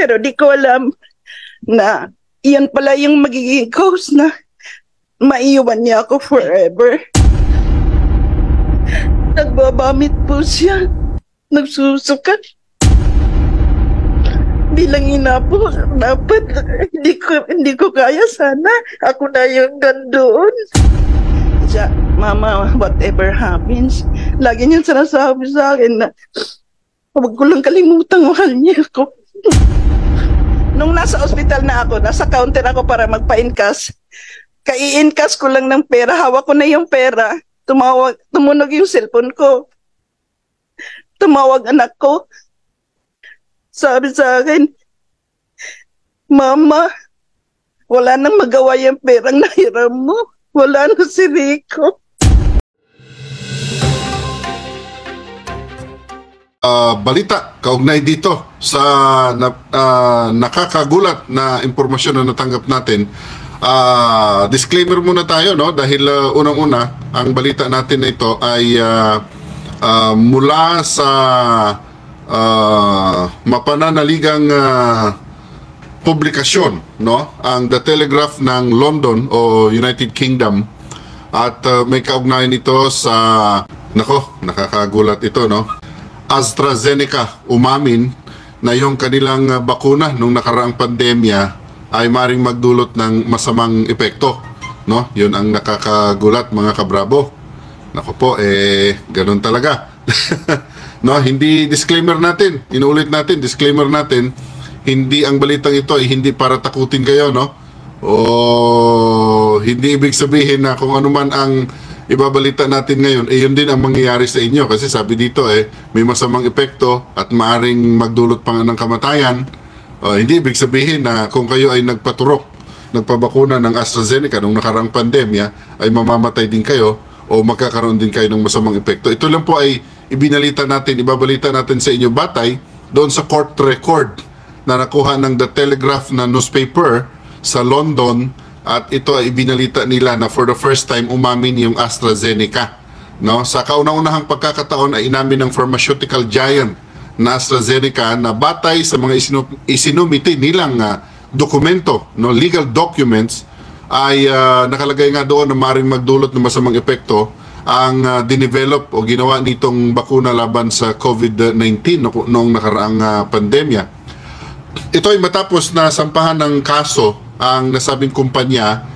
Pero di ko alam na iyan pala yung magiging cause na maiwan niya ako forever. Nagbabamit po siya. Nagsusukat. Bilang ina po, dapat hindi ko kaya sana. Ako na yung gandoon. Siya, Mama, whatever happens, lagi niyang sinasabi sa akin na huwag ko lang kalimutang mahal niya ako. Nung nasa ospital na ako, nasa counter ako para magpa-incash, kai-incash ko lang ng pera, hawak ko na yung pera, tumunog yung cellphone ko. Tumawag anak ko. Sabi sa akin, Mama, wala nang magawa yung perang nahiram mo. Wala na si Rico. Balita kaugnay dito sa nakakagulat na impormasyon na natanggap natin. Disclaimer muna tayo, no? Dahil unang-una, ang balita natin na ito ay mula sa mapananaligang publikasyon, no? Ang The Telegraph ng London o United Kingdom, at may kaugnayan ito sa nakakagulat ito, no? AstraZeneca umamin na yung kanilang bakuna nung nakaraang pandemya ay maring magdulot ng masamang epekto, no? Yun ang nakakagulat, mga kabravo. Nako po, ganun talaga. No, hindi disclaimer natin. Inuulit natin, disclaimer natin. Hindi ang balitang ito ay hindi para takutin kayo, no? O hindi ibig sabihin na kung ano man ang ibabalita natin ngayon, yun din ang mangyayari sa inyo. Kasi sabi dito, may masamang epekto at maaring magdulot pa ng kamatayan. Hindi ibig sabihin na kung kayo ay nagpabakuna ng AstraZeneca nung nakaraang pandemya, ay mamamatay din kayo o magkakaroon din kayo ng masamang epekto. Ito lang po ay ibabalita natin sa inyo batay doon sa court record na nakuha ng The Telegraph na newspaper sa London, at ito ay ibinalita nila na for the first time umamin yung AstraZeneca, no? Sa kauna-unahang pagkakataon ay inamin ng pharmaceutical giant na AstraZeneca na batay sa mga isinumiti nilang dokumento, no, legal documents, ay nakalagay nga doon na maaaring magdulot ng masamang epekto ang dinevelop o ginawa nitong bakuna laban sa COVID-19 noong nakaraang pandemya. Ito ay matapos na sampahan ng kaso ang nasabing kumpanya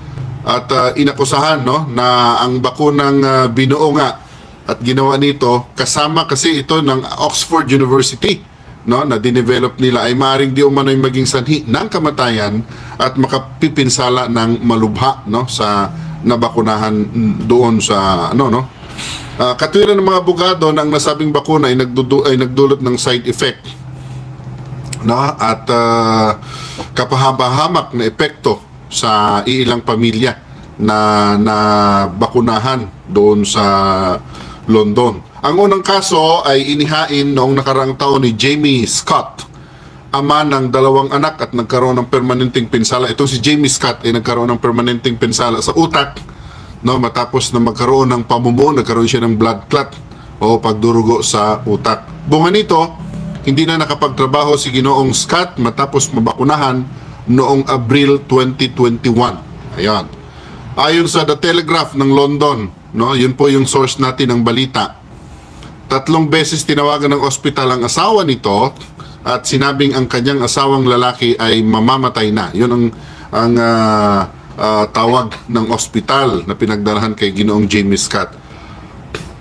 at inakusahan, no, na ang bakunang binuo nga at ginawa nito kasama kasi ito ng Oxford University, no, na dinevelop nila ay maaaring di umano'y maging sanhi ng kamatayan at makapipinsala ng malubha, no, sa nabakunahan doon sa katwiran ng mga abogado na ang nasabing bakuna ay nagdulot ng side effect, no, at kapahamak na epekto sa iilang pamilya na bakunahan doon sa London. Ang unang kaso ay inihain noong nakaraang taon ni Jamie Scott, ama ng 2 anak at nagkaroon ng permanenteng pinsala. Ito si Jamie Scott ay nagkaroon ng permanenteng pinsala sa utak, no, matapos na magkaroon ng pamumuo, nagkaroon siya ng blood clot o pagdurugo sa utak. Bunga nito, hindi na nakapagtrabaho si Ginoong Scott matapos mabakunahan noong Abril 2021. Ayan. Ayon sa The Telegraph ng London, no, yun po yung source natin ng balita. 3 beses tinawagan ng ospital ang asawa nito at sinabing ang kanyang asawang lalaki ay mamamatay na. Yun ang tawag ng ospital na pinagdalahan kay Ginoong Jamie Scott.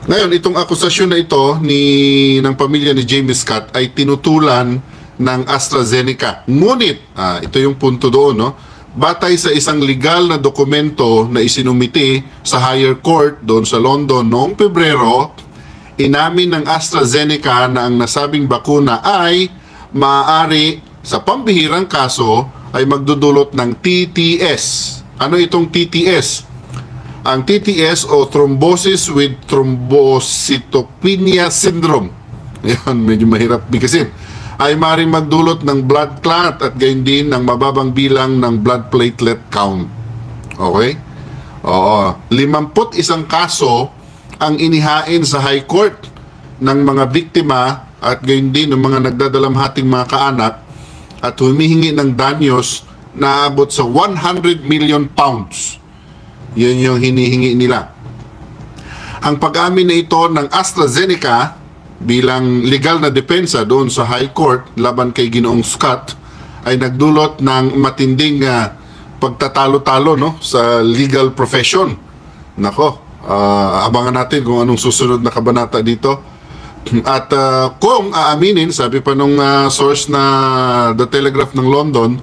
Ngayon, itong akusasyon na ito ng pamilya ni Jamie Scott ay tinutulan ng AstraZeneca. Ngunit, ito yung punto doon, no? Batay sa isang legal na dokumento na isinumiti sa higher court doon sa London noong Pebrero, inamin ng AstraZeneca na ang nasabing bakuna ay maaari sa pambihirang kaso ay magdudulot ng TTS. Ano itong TTS? Ang TTS o thrombosis with thrombocytopenia syndrome, yan, medyo mahirap bigkasin, ay maaaring magdulot ng blood clot at gayon din ng mababang bilang ng blood platelet count. Okay? Oo. 51 kaso ang inihain sa High Court ng mga biktima at gayon din ng mga nagdadalamhating mga kaanak at humihingi ng danyos na abot sa 100 million pounds. Yun yung hinihingi nila. Ang pag-amin na ito ng AstraZeneca bilang legal na depensa doon sa High Court laban kay Ginoong Scott ay nagdulot ng matinding pagtatalo-talo, no, sa legal profession. Nako, abangan natin kung anong susunod na kabanata dito. At kung aaminin, sabi pa nung source na The Telegraph ng London,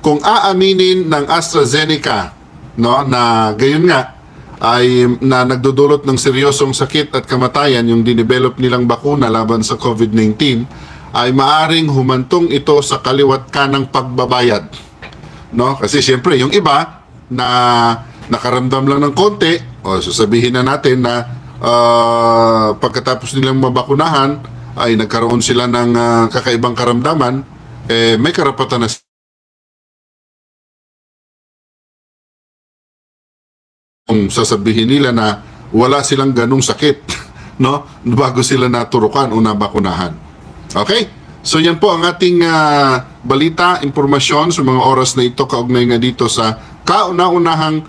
kung aaminin ng AstraZeneca, no, na gayon nga ay na nagdudulot ng seryosong sakit at kamatayan yung dinevelop nilang bakuna laban sa COVID-19, ay maaring humantong ito sa kaliwat kanang pagbabayad. No? Kasi siyempre, yung iba na nakaramdam lang ng konti, o sasabihin na natin na pagkatapos nilang mabakunahan ay nagkaroon sila ng kakaibang karamdaman, may karapatan na kung sasabihin nila na wala silang ganung sakit, no, bago sila naturukan o nabakunahan. Okay? So yan po ang ating balita, impormasyon sa mga oras na ito kaugnay nga dito sa kauna-unahang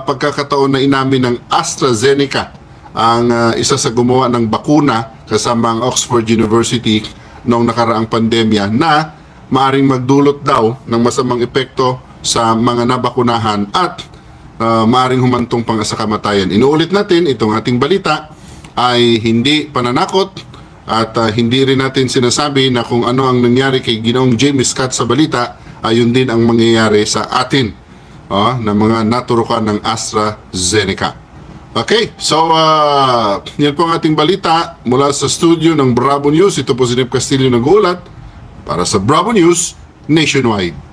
pagkakataon na inamin ng AstraZeneca, ang isa sa gumawa ng bakuna kasama ang Oxford University noong nakaraang pandemya, na maaring magdulot daw ng masamang epekto sa mga nabakunahan at maaring humantong pang sa kamatayan. Inuulit natin, itong ating balita ay hindi pananakot at hindi rin natin sinasabi na kung ano ang nangyari kay Ginoong James Scott sa balita ay yun din ang mangyayari sa atin na mga naturukan ng AstraZeneca. Okay, so yan po ang ating balita mula sa studio ng Bravo News. Ito po si Nip Castillo nag-uulat para sa Bravo News Nationwide.